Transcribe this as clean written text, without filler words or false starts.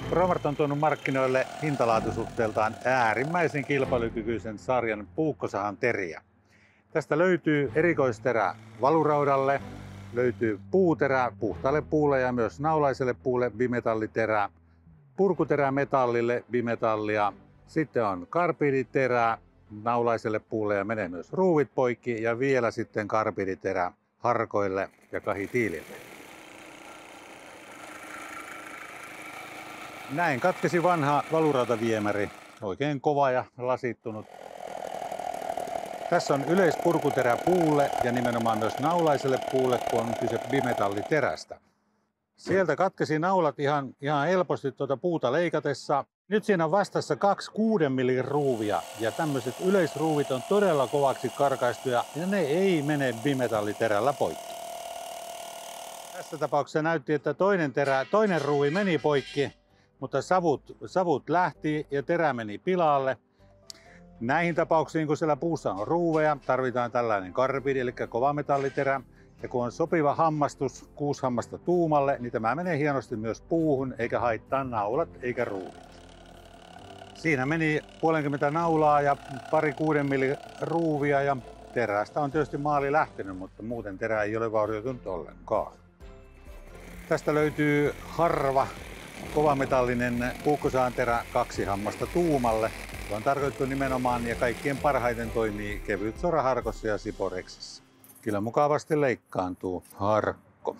Bromart on tuonut markkinoille hintalaatusuhteeltaan äärimmäisen kilpailukykyisen sarjan puukkosahan teriä. Tästä löytyy erikoisterä valuraudalle, löytyy puuterä puhtaalle puulle ja myös naulaiselle puulle bimetalliterää, purkuterä metallille bimetallia, sitten on karbiditerää naulaiselle puulle ja menee myös ruuvit poikki ja vielä sitten karbiditerä harkoille ja kahitiilille. Näin katkesi vanha valurautaviemäri, oikein kova ja lasittunut. Tässä on yleispurkuterä puulle ja nimenomaan myös naulaiselle puulle, kun on kyse bimetalliterästä. Sieltä katkesi naulat ihan helposti tuota puuta leikatessa. Nyt siinä on vastassa 2 6 millin ruuvia ja tämmöiset yleisruuvit on todella kovaksi karkaistuja ja ne ei mene bimetalliterällä poikki. Tässä tapauksessa näytti, että toinen ruuvi meni poikki, mutta savut lähti ja terä meni pilalle. Näihin tapauksiin, kun siellä puussa on ruuveja, tarvitaan tällainen karbidi, eli kovametalliterä. Ja kun on sopiva hammastus, 6 hammasta tuumalle, niin tämä menee hienosti myös puuhun, eikä haittaa naulat eikä ruuvit. Siinä meni 50 naulaa ja 2-6 millin ruuvia ja terästä on tietysti maali lähtenyt, mutta muuten terä ei ole vaurioitunut ollenkaan. Tästä löytyy harva kovametallinen puukkosahan terä 2 hammasta tuumalle. Se on tarkoitettu nimenomaan ja kaikkien parhaiten toimii kevytsoraharkossa ja siporeksissa. Kyllä mukavasti leikkaantuu harkko.